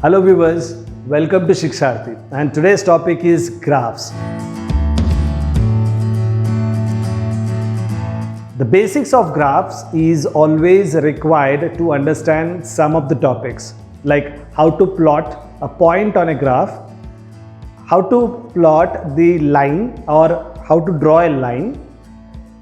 Hello viewers, welcome to Shiksharthi, and today's topic is graphs. The basics of graphs is always required to understand some of the topics, like how to plot a point on a graph, how to plot the line or how to draw a line,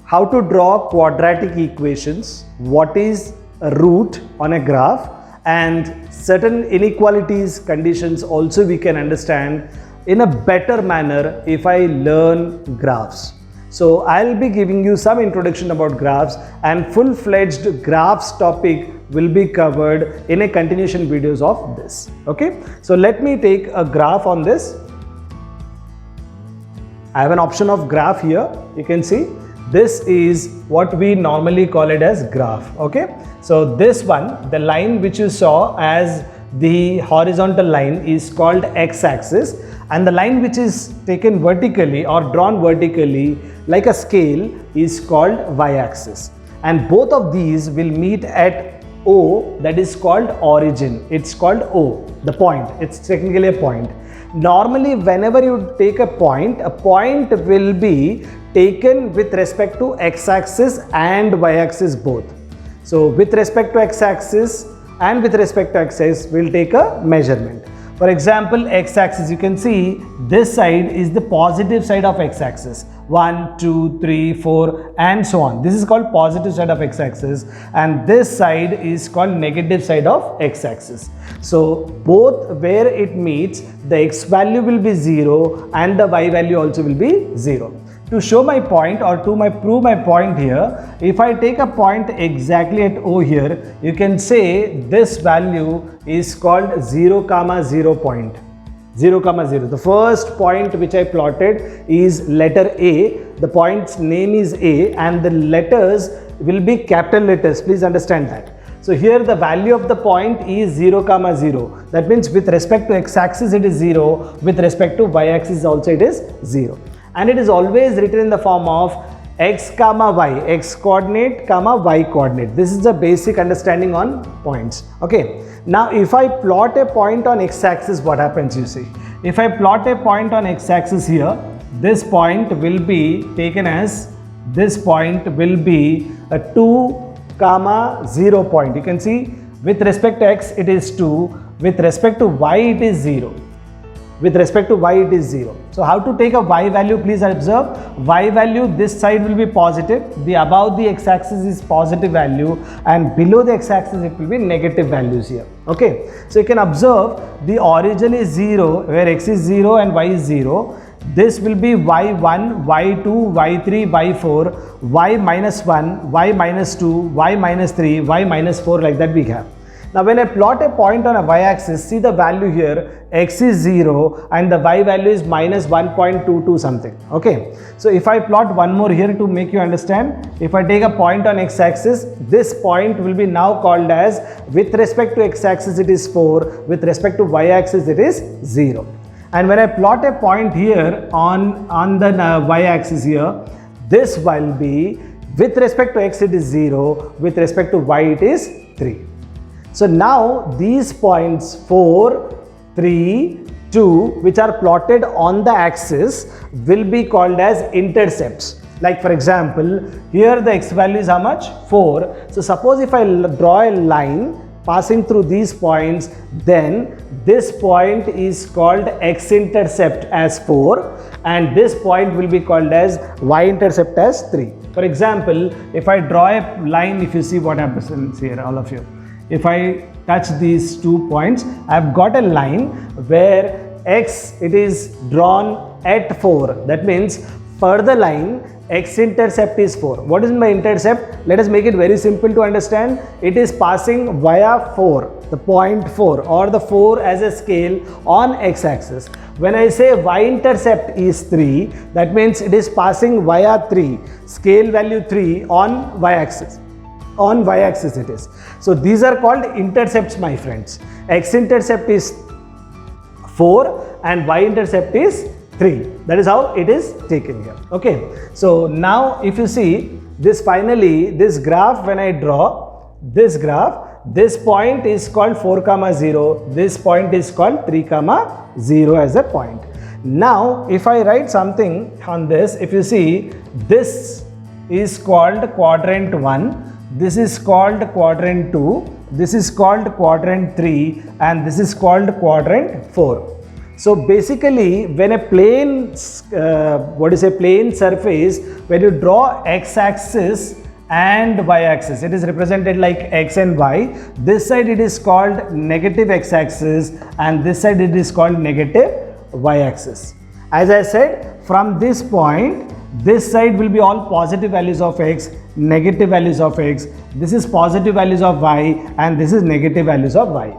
how to draw quadratic equations, what is a root on a graph, and certain inequalities conditions also we can understand in a better manner if I learn graphs. So I'll be giving you some introduction about graphs, and full-fledged graphs topic will be covered in a continuation videos of this. Okay, so let me take a graph on this. I have an option of graph here. You can see this is what we normally call it as graph. Okay, so this one, the line which you saw as the horizontal line is called x-axis, and the line which is taken vertically or drawn vertically like a scale is called y-axis, and both of these will meet at O, that is called origin. It's called O, the point. It's technically a point. Normally whenever you take a point will be taken with respect to x-axis and y-axis both. So with respect to x-axis and with respect to x-axis, we'll take a measurement. For example, x-axis, you can see this side is the positive side of x-axis. 1, 2, 3, 4 and so on. This is called positive side of x-axis, and this side is called negative side of x-axis. So both where it meets, the x value will be 0 and the y value also will be 0. To show my point or to prove my point here, if I take a point exactly at O here, you can say this value is called 0, 0 point. 0, 0. The first point which I plotted is letter A. The point's name is A and the letters will be capital letters. Please understand that. So here the value of the point is 0, 0. That means with respect to x-axis it is 0, with respect to y-axis also it is 0. And it is always written in the form of x, y, x coordinate, y coordinate. This is the basic understanding on points. Okay. Now if I plot a point on x-axis, what happens you see? If I plot a point on x-axis here, this point will be taken as, this point will be a 2, 0 point. You can see with respect to x it is 2, with respect to y it is 0. With respect to y it is 0. So how to take a y value? Please observe, y value this side will be positive, the above the x-axis is positive value, and below the x-axis it will be negative values here. Okay, so you can observe the origin is 0 where x is 0 and y is 0. This will be y1, y2, y3, y4, y minus 1, y minus 2, y minus 3, y minus 4, like that we have. Now when I plot a point on a y-axis, see the value here, x is 0 and the y value is minus 1.22 something. Okay, so if I plot one more here to make you understand, if I take a point on x-axis, this point will be now called as, with respect to x-axis it is 4, with respect to y-axis it is 0. And when I plot a point here on the y-axis here, this will be, with respect to x it is 0, with respect to y it is 3. So now these points 4, 3, 2 which are plotted on the axis will be called as intercepts. Like for example, here the x value is how much? 4. So suppose if I draw a line passing through these points, then this point is called x-intercept as 4 and this point will be called as y-intercept as 3. For example, if I draw a line, if you see what happens here, all of you. If I touch these 2 points, I have got a line where x it is drawn at 4. That means for the line x-intercept is 4. What is my intercept? Let us make it very simple to understand. It is passing via 4, the point 4 or the 4 as a scale on x-axis. When I say y-intercept is 3, that means it is passing via 3, scale value 3 on y-axis. On y-axis it is. So these are called intercepts, my friends. X-intercept is 4 and y-intercept is 3. That is how it is taken here. Okay. So now if you see this, finally this graph, when I draw this graph, this point is called 4 comma 0, this point is called 3 comma 0 as a point. Now if I write something on this, if you see, this is called quadrant 1, this is called quadrant 2, this is called quadrant 3, and this is called quadrant 4. So basically when a plane, plane surface, when you draw x-axis and y-axis, it is represented like x and y. This side it is called negative x-axis and this side it is called negative y-axis. As I said, from this point, this side will be all positive values of x, negative values of x, this is positive values of y, and this is negative values of y.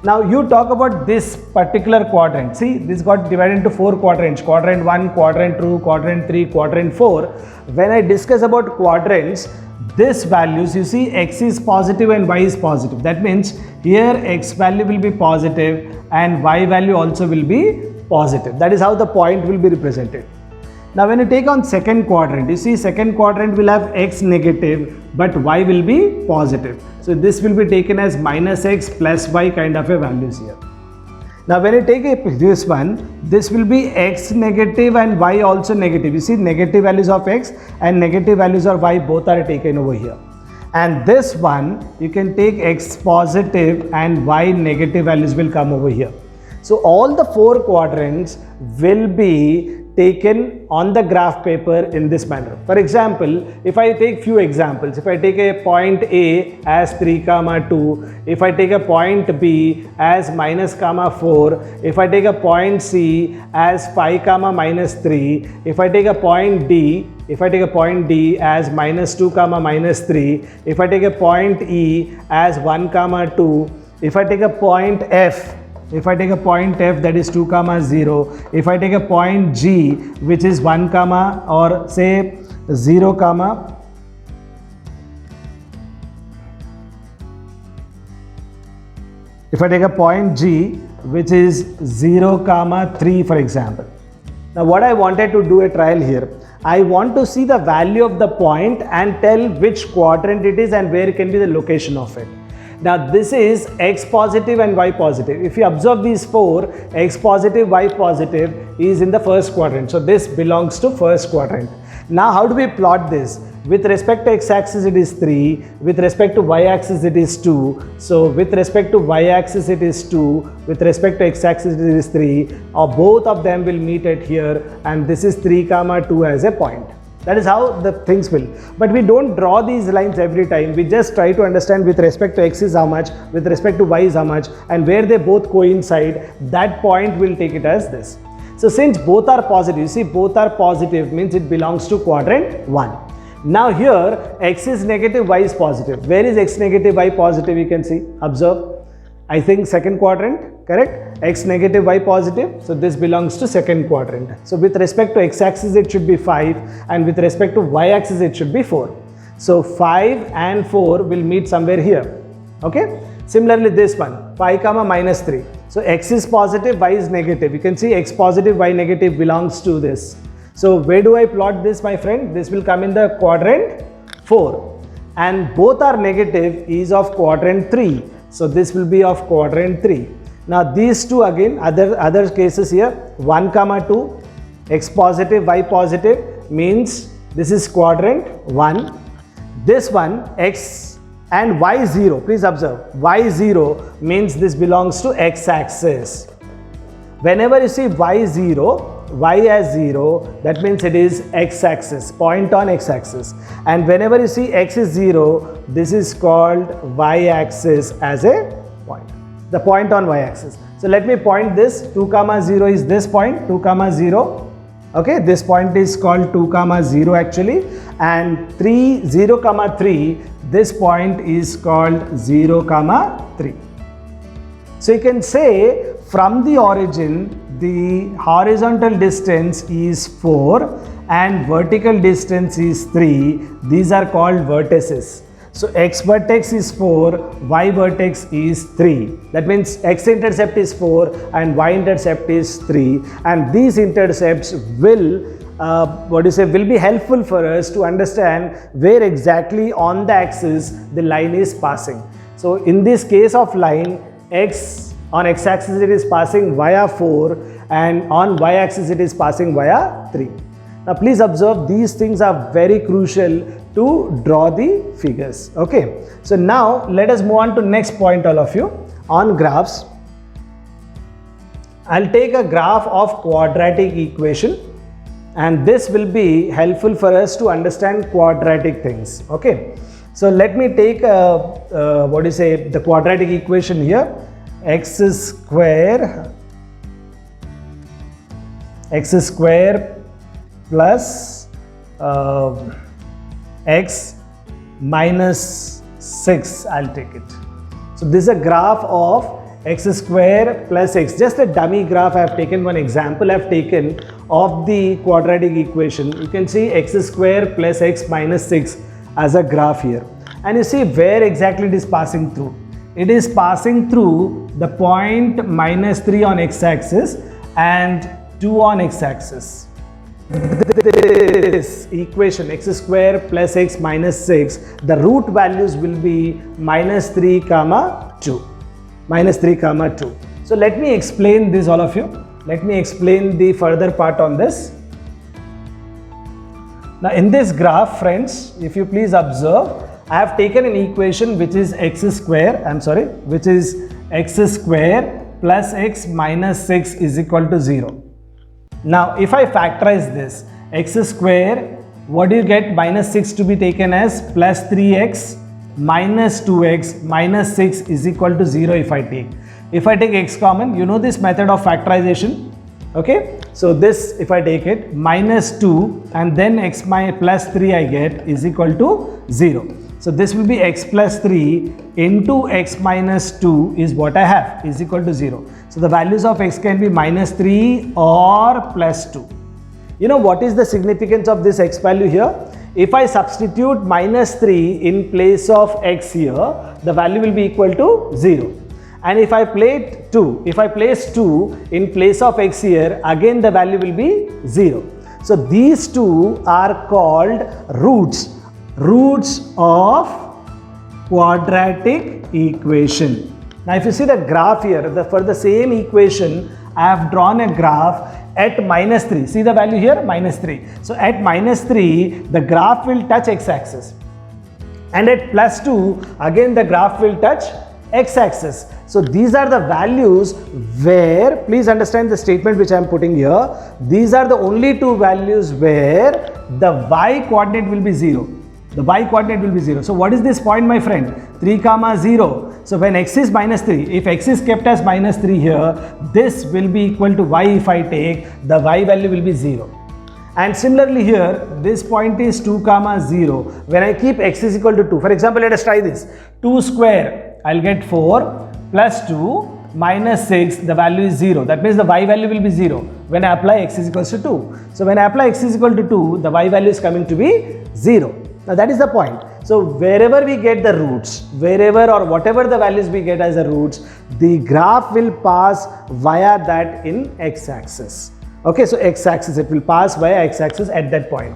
Now you talk about this particular quadrant. See, this got divided into 4 quadrants, quadrant 1, quadrant 2, quadrant 3, quadrant 4. When I discuss about quadrants, this values, you see, x is positive and y is positive. That means here x value will be positive and y value also will be positive. That is how the point will be represented. Now when you take on second quadrant, you see second quadrant will have x negative but y will be positive. So this will be taken as minus x plus y kind of a values here. Now when you take this one, this will be x negative and y also negative. You see negative values of x and negative values of y both are taken over here. And this one, you can take x positive and y negative values will come over here. So all the 4 quadrants will be taken on the graph paper in this manner. For example, if I take few examples, if I take a point A as 3 comma 2, if I take a point B as minus comma 4, if I take a point C as 5 comma minus 3, if I take a point D, as minus 2 comma minus 3, if I take a point E as 1 comma 2, if I take a point F, that is 2 comma 0, if I take a point G which is 1 comma or say 0 comma, if I take a point G which is 0 comma 3 for example. Now what I wanted to do a trial here, I want to see the value of the point and tell which quadrant it is and where can be the location of it. Now this is x positive and y positive. If you observe these 4, x positive, y positive is in the first quadrant. So this belongs to first quadrant. Now how do we plot this? With respect to x-axis it is 3, with respect to y-axis it is 2. So with respect to y-axis it is 2, with respect to x-axis it is 3. Or both of them will meet at here and this is 3 comma 2 as a point. That is how the things will. But we don't draw these lines every time. We just try to understand with respect to x is how much, with respect to y is how much, and where they both coincide, that point will take it as this. So since both are positive, you see both are positive means it belongs to quadrant 1. Now here x is negative, y is positive. Where is x negative, y positive? You can see, observe. I think second quadrant, correct? X negative, y positive. So this belongs to second quadrant. So with respect to x-axis it should be 5 and with respect to y-axis it should be 4. So 5 and 4 will meet somewhere here. Okay? Similarly this one, 5 comma minus 3. So x is positive, y is negative. You can see x positive, y negative belongs to this. So where do I plot this, my friend? This will come in the quadrant 4 and both are negative is of quadrant 3. So this will be of quadrant 3. Now these two again, other cases here, 1 comma 2, x positive, y positive means this is quadrant 1. This one, x and y 0, please observe, y 0 means this belongs to x-axis. Whenever you see y 0, y as 0, that means it is x-axis, point on x-axis. And whenever you see x is 0, this is called y-axis as a point, the point on y-axis. So let me point this, 2 comma 0 is this point, 2 comma 0. Okay, this point is called 2 comma 0 actually, and 0 comma 3, this point is called 0 comma 3. So you can say from the origin, the horizontal distance is 4 and vertical distance is 3. These are called vertices. So x vertex is 4, y vertex is 3. That means x intercept is 4 and y intercept is 3. And these intercepts will will be helpful for us to understand where exactly on the axis the line is passing. So in this case of line, x on x-axis it is passing via 4 and on y-axis it is passing via 3. Now please observe, these things are very crucial to draw the figures. Okay, so now let us move on to next point, all of you. On graphs, I'll take a graph of quadratic equation, and this will be helpful for us to understand quadratic things. Okay, so let me take the quadratic equation here. X square plus x minus 6, I'll take it. So this is a graph of x square plus x, just a dummy graph. I have taken one example I have taken of the quadratic equation. You can see x square plus x minus 6 as a graph here, and you see where exactly it is passing through. It is passing through the point -3 on x-axis and 2 on x-axis. This equation x square plus x minus 6, the root values will be -3 comma 2. -3 comma 2. So let me explain this, all of you. Let me explain the further part on this. Now in this graph, friends, if you please observe, I have taken an equation which is x square plus x minus 6 is equal to 0. Now if I factorize this, x square, what do you get? -6 to be taken as plus 3x minus 2x minus 6 is equal to 0 if I take. If I take x common, you know this method of factorization. Okay, so this, if I take it, -2 and then x plus 3 I get is equal to 0. So this will be x plus 3 into x minus 2 is what I have, is equal to 0. So the values of x can be -3 or plus 2. You know what is the significance of this x value here? If I substitute -3 in place of x here, the value will be equal to 0. And if I place 2 in place of x here, again the value will be 0. So these two are called roots of quadratic equation. Now if you see the graph here, for the same equation, I have drawn a graph at -3. See the value here, -3. So at -3, the graph will touch x-axis. And at +2, again the graph will touch x-axis. So these are the values where, please understand the statement which I am putting here. These are the only two values where the y coordinate will be 0. The y coordinate will be 0. So what is this point, my friend? 3 comma 0. So when x is -3, if x is kept as -3 here, this will be equal to y. If I take, the y value will be 0. And similarly here, this point is 2 comma 0. When I keep x is equal to 2, for example, let us try this. 2 square, I'll get 4 plus 2 minus 6, the value is 0. That means the y value will be 0 when I apply x is equal to 2. So when I apply x is equal to 2, the y value is coming to be 0. Now that is the point. So wherever we get the roots, wherever or whatever the values we get as the roots, the graph will pass via that in x-axis. Okay, so x-axis, it will pass via x-axis at that point.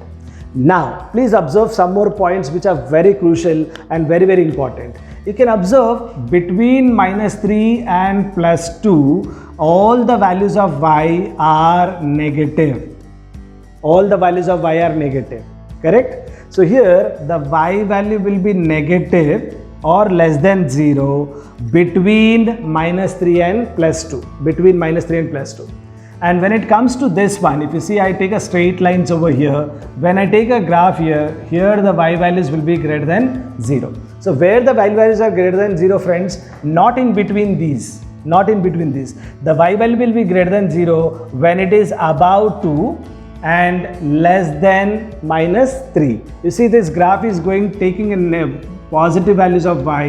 Now please observe some more points which are very crucial and very, very important. You can observe between -3 and +2, all the values of y are negative. All the values of y are negative, correct? So here the y value will be negative or less than 0 between -3 and +2, between -3 and +2. And when it comes to this one, if you see, I take a straight lines over here. When I take a graph here, the y values will be greater than 0. So where the y values are greater than 0, friends, not in between these. Not in between these. The y value will be greater than 0 when it is above 2 and less than -3. You see, this graph is taking in positive values of y.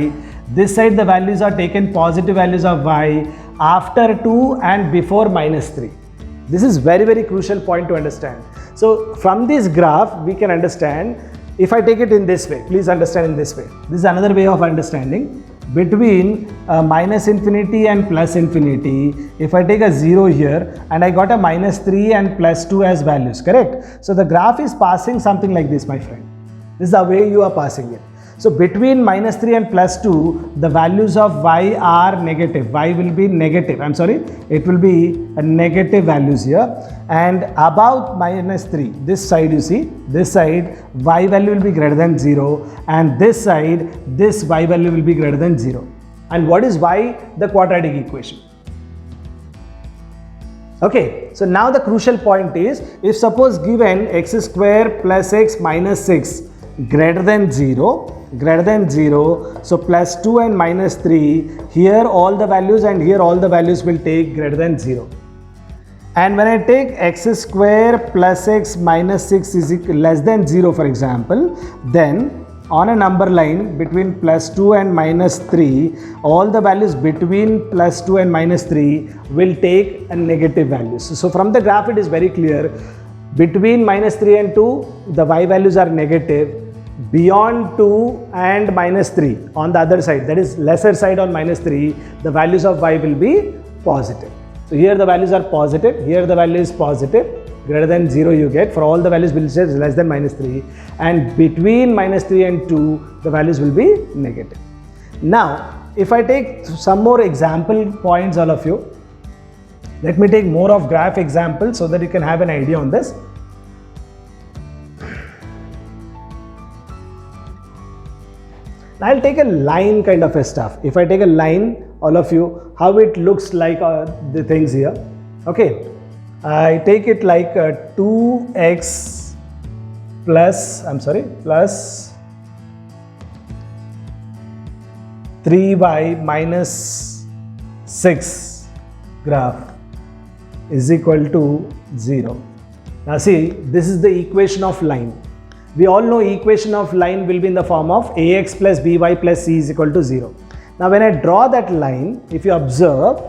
This side the values are taken positive values of y after 2 and before -3. This is very, very crucial point to understand. So from this graph we can understand, if I take it in this way, please understand in this way. This is another way of understanding. Between -infinity and +infinity, if I take a 0 here and I got a -3 and +2 as values, correct? So the graph is passing something like this, my friend. This is the way you are passing it. So between minus 3 and plus 2, the values of y are negative. Y will be negative. I'm sorry, it will be a negative values here. And above minus 3, this side you see, this side y value will be greater than 0, and this side, this y value will be greater than 0. And what is y? The quadratic equation. Okay, so now the crucial point is, if suppose given x square plus x minus 6 greater than 0, so plus 2 and minus 3, here all the values and here all the values will take greater than 0. And when I take x square plus x minus 6 is less than 0 for example, then on a number line between plus 2 and minus 3, all the values between plus 2 and minus 3 will take a negative values. So from the graph it is very clear, between minus 3 and 2, the y values are negative. Beyond 2 and minus 3, on the other side, that is lesser side on minus 3, the values of y will be positive. So here the values are positive, here the value is positive. Greater than 0 you get, for all the values will say less than minus 3, and between minus 3 and 2 the values will be negative. Now if I take some more example points, all of you, let me take more of graph examples so that you can have an idea on this. I'll take a line kind of a stuff. If I take a line, all of you, how it looks like the things here. Okay, I take it like 2x plus 3y minus 6 graph is equal to 0. Now see, this is the equation of line. We all know equation of line will be in the form of ax plus by plus c is equal to 0. Now when I draw that line, if you observe,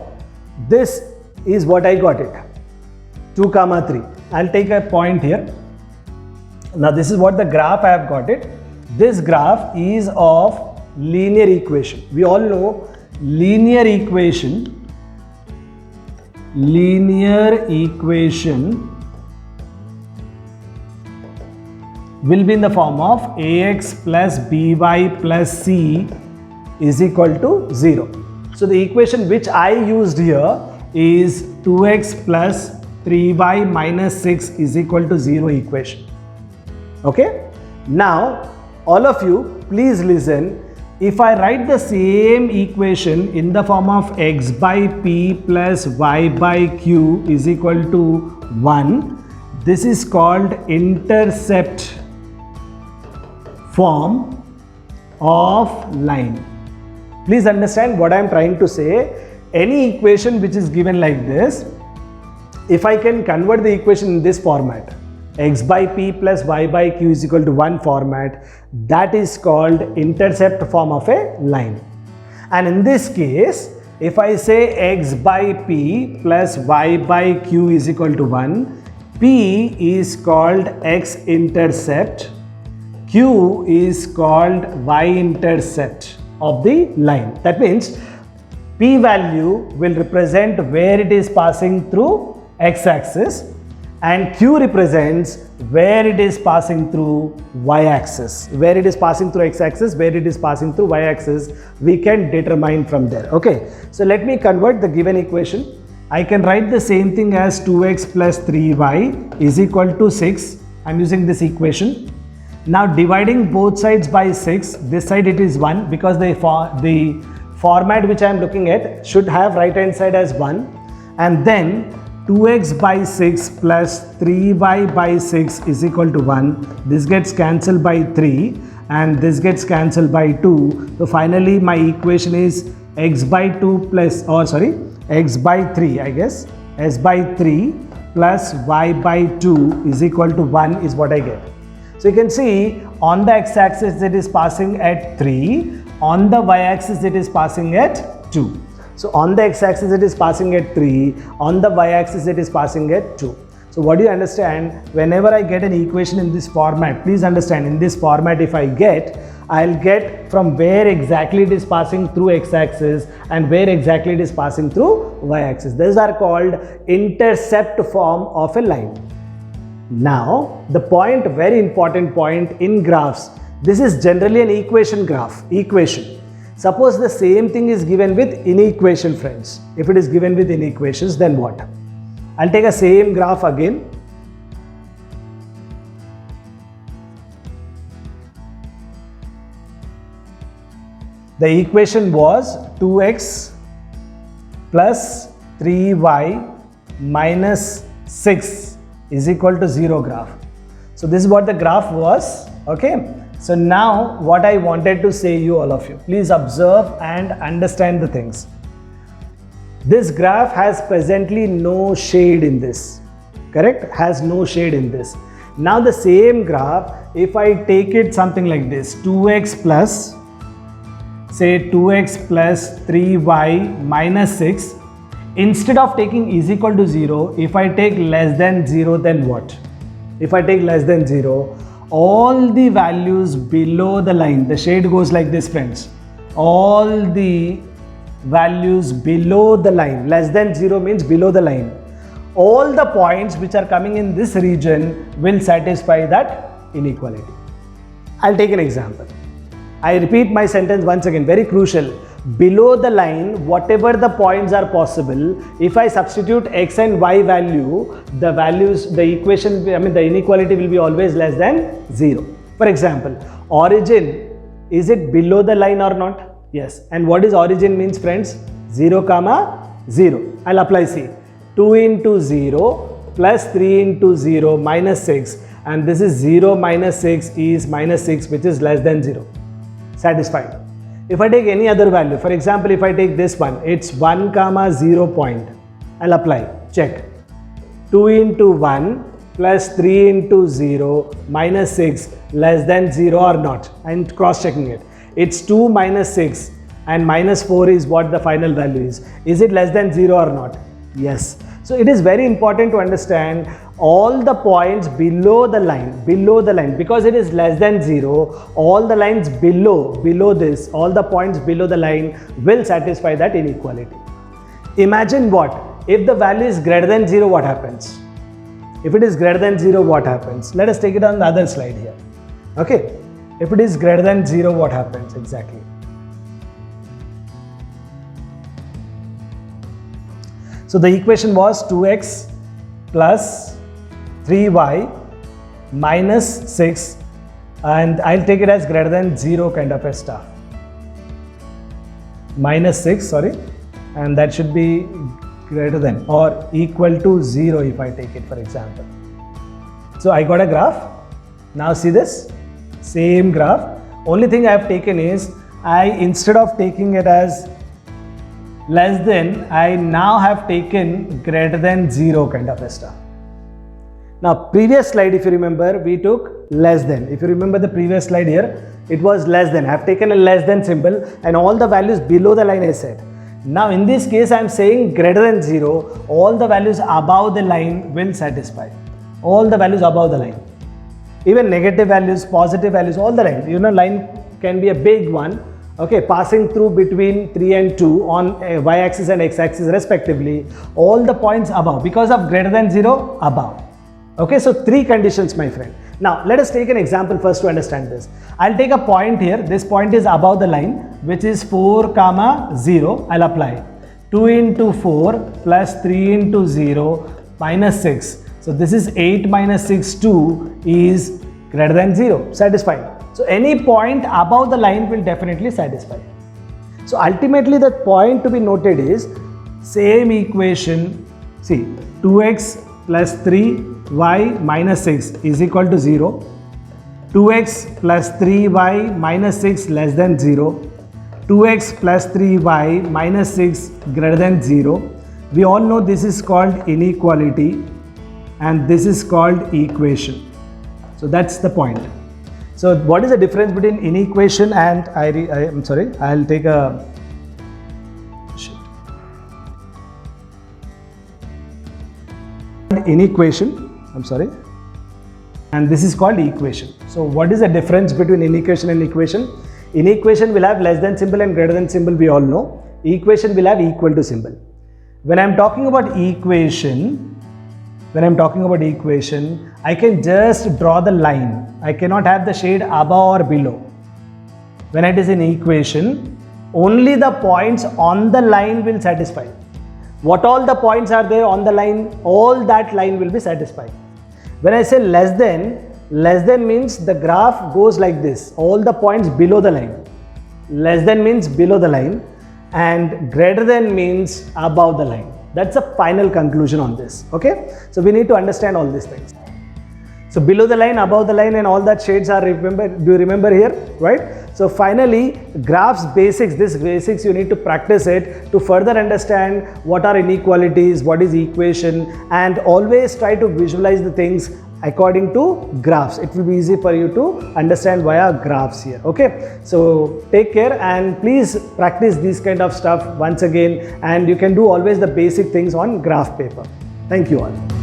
this is what I got it, 2, 3. I'll take a point here. Now this is what the graph I have got it. This graph is of linear equation. We all know linear equation will be in the form of ax plus by plus c is equal to 0. So the equation which I used here is 2x plus 3y minus 6 is equal to 0 equation. Okay? Now all of you please listen. If I write the same equation in the form of x by p plus y by q is equal to 1, this is called intercept form of line. Please understand what I am trying to say. Any equation which is given like this, if I can convert the equation in this format, x by p plus y by q is equal to 1 format, that is called intercept form of a line. And in this case, if I say x by p plus y by q is equal to 1, p is called x-intercept, q is called y-intercept of the line. That means p value will represent where it is passing through x-axis, and q represents where it is passing through y-axis. Where it is passing through x-axis, where it is passing through y-axis, we can determine from there. Okay, so let me convert the given equation. I can write the same thing as 2x plus 3y is equal to 6. I'm using this equation. Now dividing both sides by 6, this side it is 1 because the format which I am looking at should have right hand side as 1, and then 2x by 6 plus 3y by 6 is equal to 1. This gets cancelled by 3 and this gets cancelled by 2. So finally my equation is x by 2 plus, x by 3 I guess, s by 3 plus y by 2 is equal to 1 is what I get. So you can see on the x-axis it is passing at 3, on the y-axis it is passing at 2. So on the x-axis it is passing at 3, on the y-axis it is passing at 2. So what do you understand? Whenever I get an equation in this format, please understand, in this format if I'll get from where exactly it is passing through x-axis and where exactly it is passing through y-axis. These are called intercept form of a line. Now the point, very important point in graphs, This is generally an equation graph, equation. Suppose the same thing is given with inequation, friends. If it is given with inequations, then what? I'll take a same graph again. The equation was 2x plus 3y minus 6 is equal to 0 graph. So this is what the graph was, okay? So now what I wanted to say you, all of you, please observe and understand the things. This graph has presently no shade in this, correct? Has no shade in this. Now the same graph, if I take it something like this, 2x plus, say 2x plus 3y minus 6, instead of taking is equal to 0, if I take less than 0, then what? If I take less than 0, all the values below the line, the shade goes like this, friends. All the values below the line, less than 0 means below the line. All the points which are coming in this region will satisfy that inequality. I'll take an example. I repeat my sentence once again, very crucial. Below the line, whatever the points are possible, if I substitute x and y value, the values, the equation, the inequality will be always less than 0. For example, origin, is it below the line or not? Yes. And what is origin means, friends? 0, 0. I'll apply C. 2 into 0 plus 3 into 0 minus 6. And this is 0 minus 6 is minus 6, which is less than 0. Satisfied. If I take any other value, for example, if I take this one, it's 1, 0 point. I'll apply, check. 2 into 1 plus 3 into 0 minus 6 less than 0 or not. I'm cross-checking it. It's 2 minus 6 and minus 4 is what the final value is. Is it less than 0 or not? Yes. So it is very important to understand all the points below the line, because it is less than 0, all the lines below this, all the points below the line will satisfy that inequality. Imagine what? If the value is greater than 0, what happens? If it is greater than 0, what happens? Let us take it on the other slide here. Okay. If it is greater than 0, what happens exactly? So the equation was 2x plus 3y minus 6, and I'll take it as greater than 0 kind of a stuff. Minus 6, sorry, and that should be greater than or equal to 0 if I take it, for example. So I got a graph. Now see this, same graph. Only thing I have taken is, instead of taking it as less than, I now have taken greater than 0 kind of a stuff. Now previous slide, if you remember, we took less than. If you remember the previous slide here, it was less than. I have taken a less than symbol and all the values below the line I said. Now in this case I am saying greater than 0, all the values above the line will satisfy. All the values above the line. Even negative values, positive values, all the line. You know, line can be a big one. Okay, passing through between 3 and 2 on y-axis and x-axis respectively, all the points above, because of greater than 0, above. Okay, so 3 conditions, my friend. Now, let us take an example first to understand this. I'll take a point here. This point is above the line, which is 4, 0. I'll apply 2 into 4 plus 3 into 0 minus 6. So this is 8 minus 6, 2 is greater than 0, satisfied. So any point above the line will definitely satisfy. So ultimately the point to be noted is same equation. See, 2x plus 3y minus 6 is equal to 0. 2x plus 3y minus 6 less than 0. 2x plus 3y minus 6 greater than 0. We all know this is called inequality and this is called equation. So that's the point. So what is the difference between inequation and I'll take a inequation, and this is called equation. So what is the difference between inequation and equation? Inequation will have less than symbol and greater than symbol, we all know. Equation will have equal to symbol. When I am talking about equation, when I'm talking about equation, I can just draw the line. I cannot have the shade above or below. When it is an equation, only the points on the line will satisfy. What all the points are there on the line, all that line will be satisfied. When I say less than means the graph goes like this, all the points below the line. Less than means below the line, and greater than means above the line. That's a final conclusion on this. Okay, so we need to understand all these things. So below the line, above the line, and all that shades are, do you remember here, right? So finally, graphs basics, this basics you need to practice it to further understand what are inequalities, what is equation, and always try to visualize the things according to graphs. It will be easy for you to understand via graphs here. Okay, so take care and please practice these kind of stuff once again, and you can do always the basic things on graph paper. Thank you all.